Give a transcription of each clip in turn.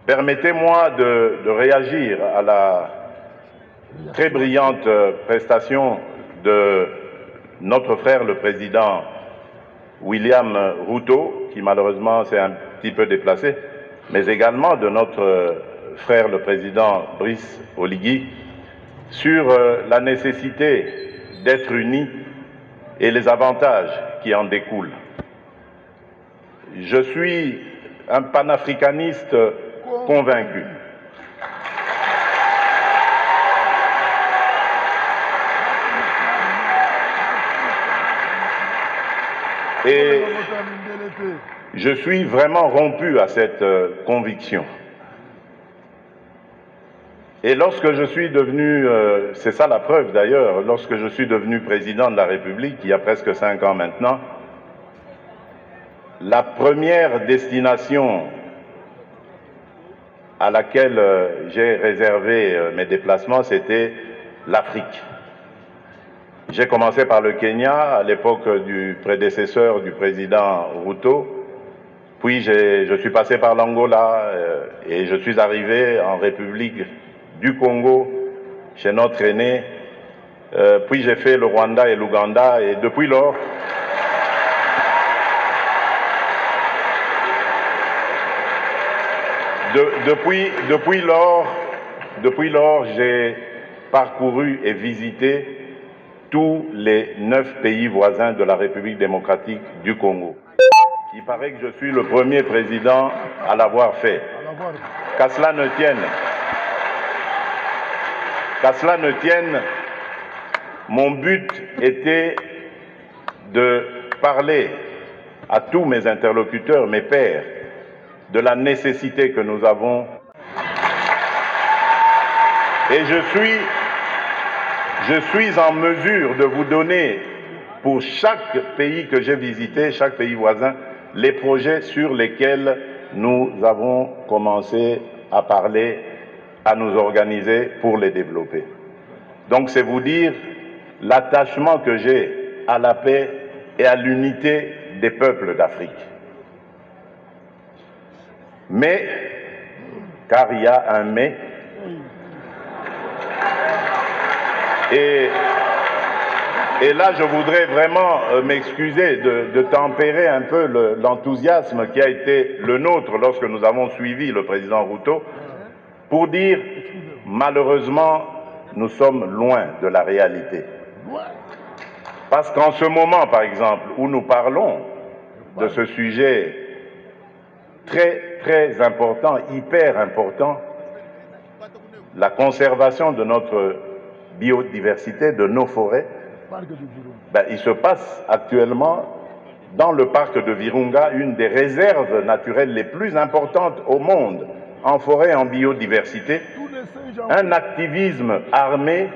Permettez-moi de réagir à la très brillante prestation de notre frère le président William Ruto, qui malheureusement s'est un petit peu déplacé, mais également de notre frère le président Brice Oligui, sur la nécessité d'être unis et les avantages qui en découlent. Je suis un panafricaniste convaincu. Et je suis vraiment rompu à cette conviction. Et lorsque je suis devenu, c'est ça la preuve d'ailleurs, lorsque je suis devenu président de la République, il y a presque 5 ans maintenant, la première destination à laquelle j'ai réservé mes déplacements, c'était l'Afrique. J'ai commencé par le Kenya, à l'époque du prédécesseur du président Ruto, puis je suis passé par l'Angola et je suis arrivé en République du Congo, chez notre aîné, puis j'ai fait le Rwanda et l'Ouganda, et depuis lors, depuis lors, j'ai parcouru et visité tous les 9 pays voisins de la République démocratique du Congo. Il paraît que je suis le premier président à l'avoir fait. Qu'à cela ne tienne, mon but était de parler à tous mes interlocuteurs, mes pairs, de la nécessité que nous avons. Et je suis en mesure de vous donner, pour chaque pays que j'ai visité, chaque pays voisin, les projets sur lesquels nous avons commencé à parler, à nous organiser pour les développer. Donc c'est vous dire l'attachement que j'ai à la paix et à l'unité des peuples d'Afrique. Mais, car il y a un mais, et là, je voudrais vraiment m'excuser de tempérer un peu l'enthousiasme qui a été le nôtre lorsque nous avons suivi le président Ruto, pour dire, malheureusement, nous sommes loin de la réalité. Parce qu'en ce moment, par exemple, où nous parlons de ce sujet très, très important, hyper important, la conservation de notre biodiversité, de nos forêts, il se passe actuellement dans le parc de Virunga une des réserves naturelles les plus importantes au monde en forêt et en biodiversité, un activisme armé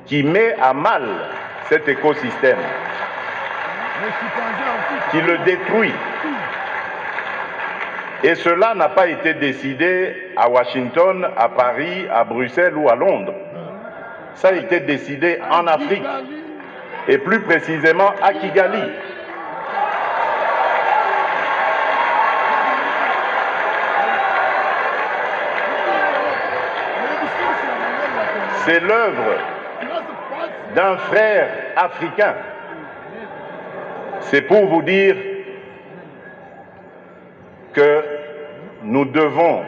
qui met à mal cet écosystème, qui le détruit. Et cela n'a pas été décidé à Washington, à Paris, à Bruxelles ou à Londres. Ça a été décidé en Afrique, et plus précisément à Kigali. C'est l'œuvre d'un frère africain. C'est pour vous dire que nous devons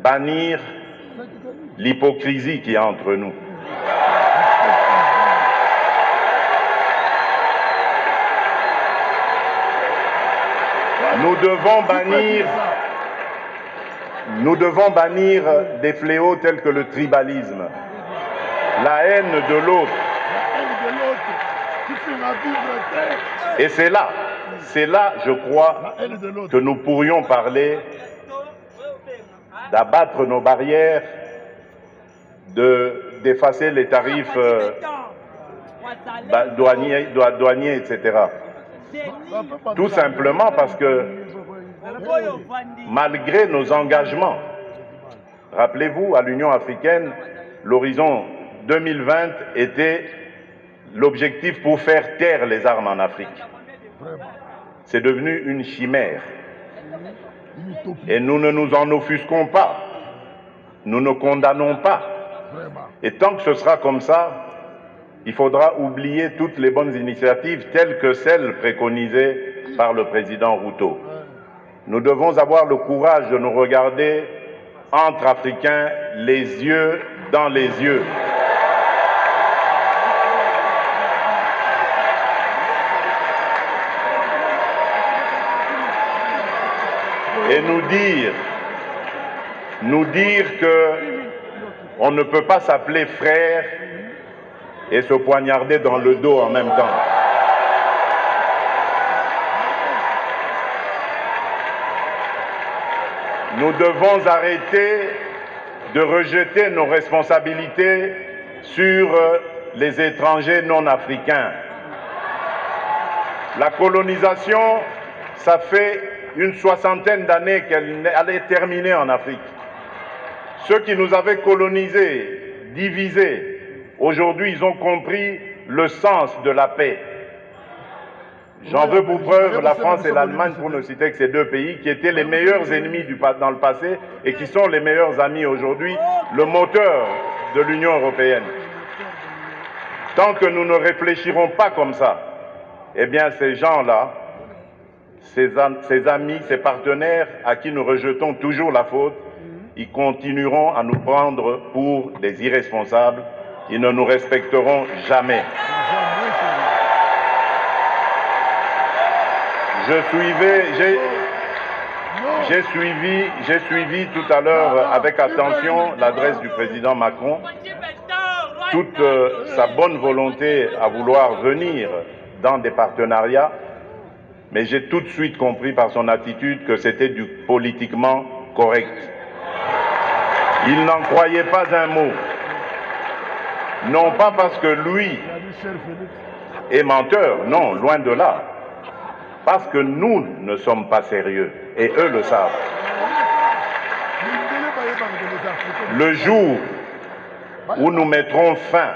bannir l'hypocrisie qui est entre nous. Nous devons bannir des fléaux tels que le tribalisme, la haine de l'autre. Et c'est là, je crois, que nous pourrions parler d'abattre nos barrières, d'effacer les tarifs douaniers, etc. Tout simplement parce que, malgré nos engagements, rappelez-vous, à l'Union africaine, l'horizon 2020 était l'objectif pour faire taire les armes en Afrique. C'est devenu une chimère. Et nous ne nous en offusquons pas. Nous ne condamnons pas. Et tant que ce sera comme ça, il faudra oublier toutes les bonnes initiatives telles que celles préconisées par le président Ruto. Nous devons avoir le courage de nous regarder entre Africains, les yeux dans les yeux. Et nous dire que on ne peut pas s'appeler frère et se poignarder dans le dos en même temps. Nous devons arrêter de rejeter nos responsabilités sur les étrangers non africains. La colonisation, ça fait une soixantaine d'années qu'elle allait terminer en Afrique. Ceux qui nous avaient colonisés, divisés, aujourd'hui ils ont compris le sens de la paix. J'en veux pour preuve la France et l'Allemagne, pour ne citer que ces deux pays, qui étaient les meilleurs ennemis dans le passé et qui sont les meilleurs amis aujourd'hui, le moteur de l'Union européenne. Tant que nous ne réfléchirons pas comme ça, eh bien ces gens-là, ces amis, ces partenaires à qui nous rejetons toujours la faute, ils continueront à nous prendre pour des irresponsables. Ils ne nous respecteront jamais. J'ai suivi tout à l'heure avec attention l'adresse du président Macron, toute sa bonne volonté à vouloir venir dans des partenariats, mais j'ai tout de suite compris par son attitude que c'était du politiquement correct. Il n'en croyait pas un mot. Non pas parce que lui est menteur, non, loin de là. Parce que nous ne sommes pas sérieux, et eux le savent. Le jour où nous mettrons fin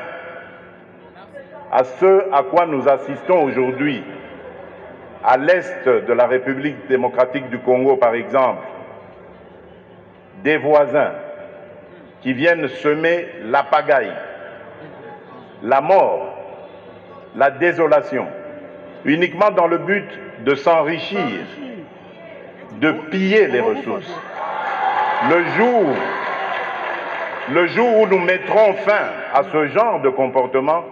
à ce à quoi nous assistons aujourd'hui, à l'est de la République démocratique du Congo par exemple, des voisins qui viennent semer la pagaille, la mort, la désolation, uniquement dans le but de s'enrichir, de piller les ressources. Le jour où nous mettrons fin à ce genre de comportement,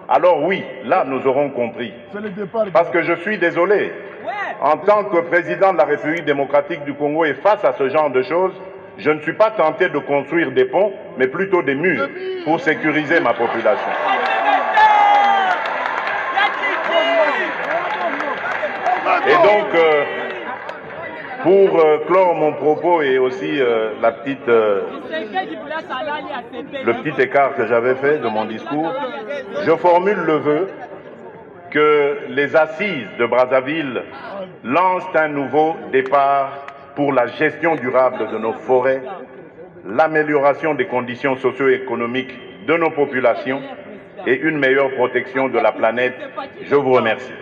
alors oui, là nous aurons compris. Parce que je suis désolé, en tant que président de la République démocratique du Congo et face à ce genre de choses, je ne suis pas tenté de construire des ponts, mais plutôt des murs pour sécuriser ma population. Et donc, pour clore mon propos et aussi le petit écart que j'avais fait de mon discours, je formule le vœu que les assises de Brazzaville lancent un nouveau départ pour la gestion durable de nos forêts, l'amélioration des conditions socio-économiques de nos populations et une meilleure protection de la planète. Je vous remercie.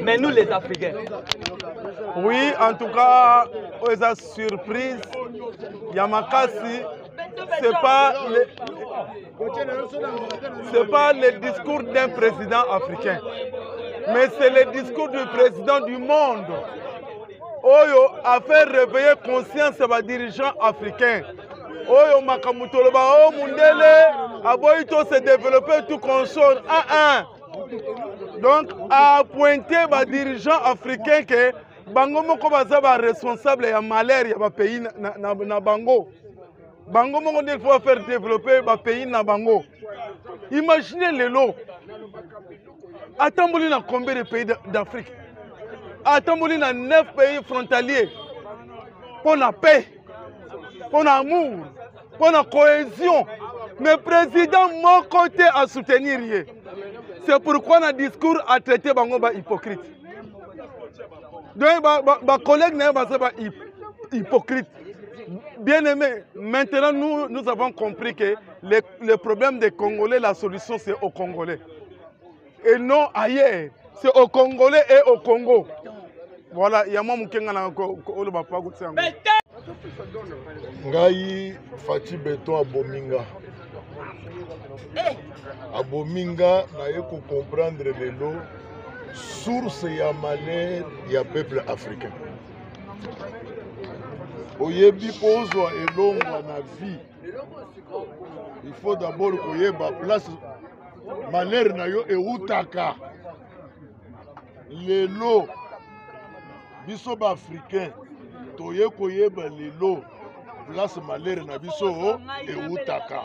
Mais nous les Africains. Oui, en tout cas, aux surprises, Yamakasi, c'est pas le discours d'un président africain, mais c'est le discours du président du monde. Oyo a fait réveiller conscience des dirigeants africains. Oyo Makamutoloba, o Mundele, Aboito se développer tout console un. Donc, à pointer les dirigeants africains que Bango moko baza responsable ya malheur ya pays na Bango. Bango moko il faut faire développer le pays na Bango. Imaginez les lots. Attendez dans combien de pays d'Afrique? Attendez dans 9 pays frontaliers. Pour la paix, pour l'amour, pour la cohésion. Mais le président, mon côté, à soutenir. C'est pourquoi dans le discours a traité bango ba hypocrite. Donc ba collègue n'est pas hypocrite. Bien aimé, maintenant nous avons compris que le problème des Congolais, la solution c'est aux Congolais. Et non ailleurs. C'est aux Congolais et au Congo. Voilà, il y a moi qui Ngai Fati Beton à Bominga. À Bominga, na ko comprendre le lot source ya malheur ya peuple africain. Oyebi pozwa elongwa na vie. Il faut d'abord koyeba place malheur na yo eutaka. Lelo biso ba africain toye koyeba lelo place malheur na biso eutaka.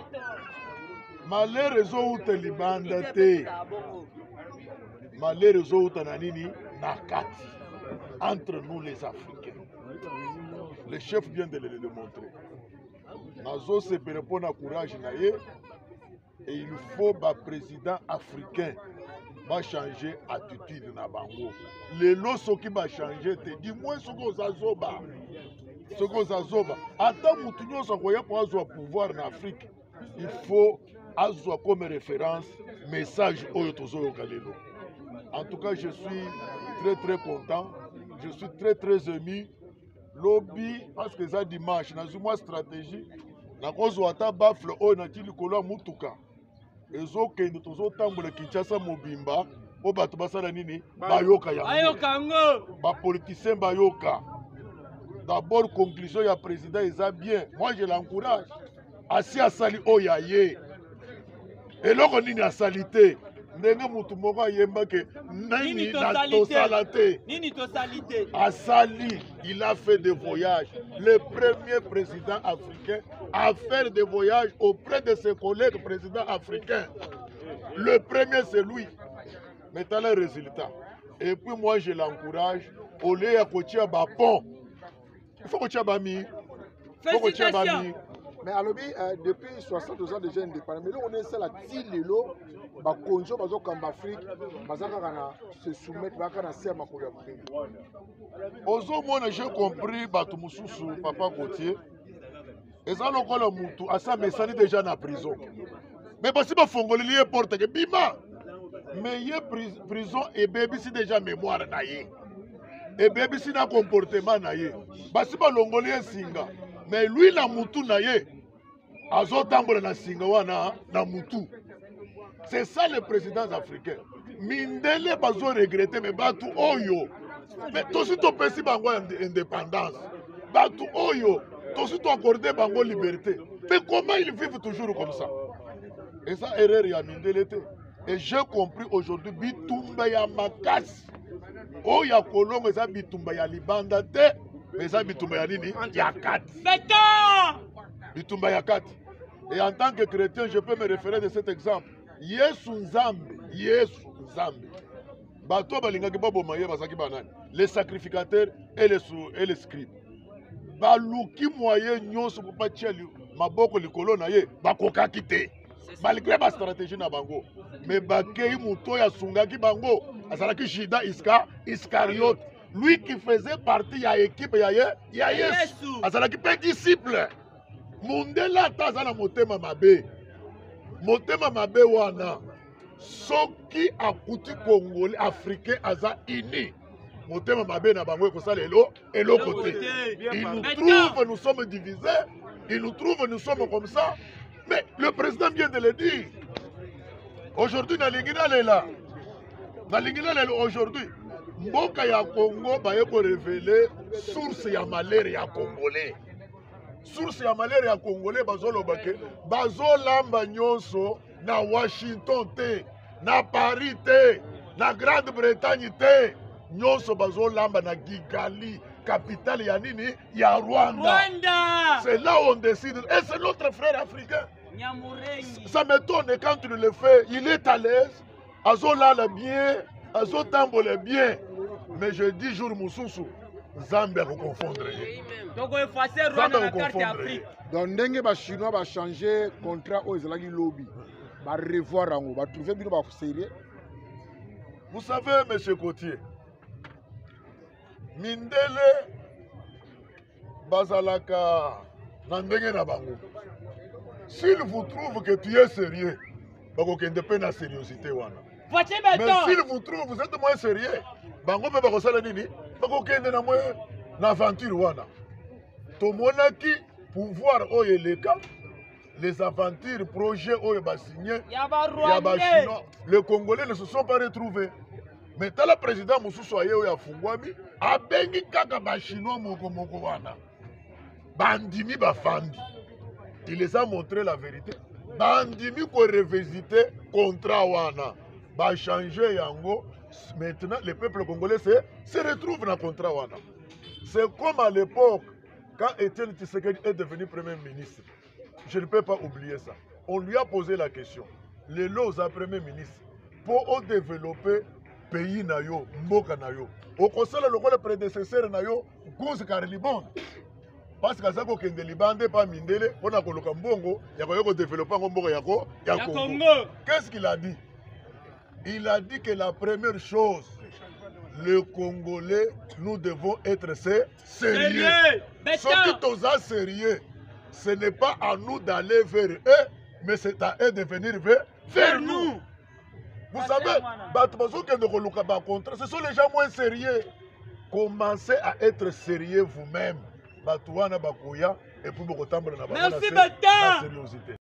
Malheur ezouta libanda te. Malheur ezouta na nini na kati entre nous les Africains. Le chef vient de le démontrer. Nazo se répondre à courage na ye et il faut ba président africain va changer attitude na bango. Lelo soki ba changer te du moins soko zazoba. Soko zazoba. Ata mutu nyonso koya po azwa pouvoir na Afrique. Il faut azwa comme référence message oyo tozoyoka lelo. En tout cas, je suis très content. Je suis très ému. Lobby parce que ça dimanche na zuma stratégie na kozwa ta bafle oyo na tili kolo mutuka. Ezo kende tozo tambola Kinshasa mobimba o bato basala nini bayoka yango. Ayoka ngo. Ba politicien bayoka. D'abord conclusion ya président eza bien. Moi je l'encourage. Asi asali oya ye. Eloko nini asalite. Ndenge mutu moko ayemba ke nini na tosalate. Nini tosalite. Asali, il a fait des voyages. Le premier président africain à faire des voyages auprès de ses collègues présidents africains. Le premier c'est lui. Mais t'as le résultat. Et puis moi je l'encourage. Au lieu de kotia ba pont. Il faut kotia ba mi. Félicitations. Mais alors, depuis 60 ans déjà indépendant, mais là on est seul à Tilelo, bah conjo bazo comme Afrique, bazaka kana se soumettre baka na serre makolo Afrique. Ozo mona j'ai compris batu mususu papa Gauthier. Eza lokola mutu asa mesani déjà na prison. Mais basi ba fongoli porte ke bima. Mais ye prison et baby si déjà mémoire na ye. Et baby si na comportement na ye. Basi ba longoli singa. Mais lui la mutu na ye. Azo tambola na singa wana na mutu. C'est ça le président africain. Mindele bazo regretter mais batu oyo. Mais tosi to pesi bango indépendance. Batu oyo, tosi to accorder bango liberté. Mais comment ils vivent toujours comme ça? Et ça erreur ya Mindele te. Et j'ai compris aujourd'hui bitumba ya makasi. Oya kolongo eza bitumba ya libanda te. Mais ça bitumba ya nini? Ya kati. Bitumba ya kati. Et en tant que chrétien, je peux me référer de cet exemple. Yesu Nzambe, Yesu Nzambe. Bato balingaki baboma basaki banani. Les sacrificateurs et les scribes. Baluki moyen nyonso pour pas tia maboko likolo na ye, bakokaki te. Malgré ma stratégie na bango. Mais bakei muto ya sungaki bango, azalaki Judas Iscariote. Lui qui faisait partie de l'équipe ya Yesu. Azalaki pe disciple. Mundela tazana motema mabe. Motema mabe wana. Soki akuti Congolais africain aza ini. Motema mabe na bango ko sala elo côté. Il nous trouve, nous sommes divisés. Il nous trouve, nous sommes comme ça. Mais le président vient de le dire. Aujourd'hui, na lingina lela. Na lingina lela aujourd'hui. Mboka ya Congo baye ko révéler source ya malheur ya Congolais. Source ya malheur ya Congolais bazoloba ke bazolamba nyonso na Washington te, na Paris te, na Grande-Bretagne te. Nyonso bazolamba na Kigali, capitale ya nini? Ya Rwanda. C'est là où on décide. Et c'est notre frère africain. Ça m'étonne quand tu le fais. Il est à l'aise. Azolala bien. Azotambole bien. Mais je dis jour mususu. Zambia ko confondre. Donc on effacer Rwanda na carte Afrique. Donc ndenge ba chinois ba changer contrat aux ezalaki lobby. va revoir yango, va trouver bino ba sérieux. Vous savez, monsieur Cotier, Mindele bazalaka na ndenge na bango. S'il vous trouve que tu es sérieux, bako kende pe na sérieuxité wana. Mais s'il vous trouve vous êtes moins sérieux, bango pe bako sala nini? Bako kende na moins na aventure wana. Tomonaki pouvoir oyo eleka, les aventures, projets oyo ba signé, ya ba chinois, les Congolais ne se sont pas retrouvés. Mais tant le président Moussou aye oyo afungwami, abengi kaka ba chinois moko moko wana. Bandimi bafandi. Il les a montré la vérité. Bandimi ko revisiter contrat wana. Ba changer yango. Maintenant le peuple congolais se retrouve dans le contrat wana. C'est comme à l'époque quand Étienne Tshisekedi est devenu premier ministre. Je ne peux pas oublier ça. On lui a posé la question. Les lots à premier ministre pour développer pays na yo, mboka na yo. Au conseil le prédécesseur na yo, Gouze Karlibon. Parce que ça ko kende libande pas mindele, on a koloka mbongo, ya ko développer mbongo ya Congo. Qu'est-ce qu'il a dit? Il a dit que la première chose, les Congolais, nous devons être sérieux. Ceux qui sont sérieux, ce n'est pas à nous d'aller vers eux, mais c'est à eux de venir vers nous. Vous savez, ce sont les gens moins sérieux. Commencez à être sérieux vous-même. Et puis, vous la sérieuxité.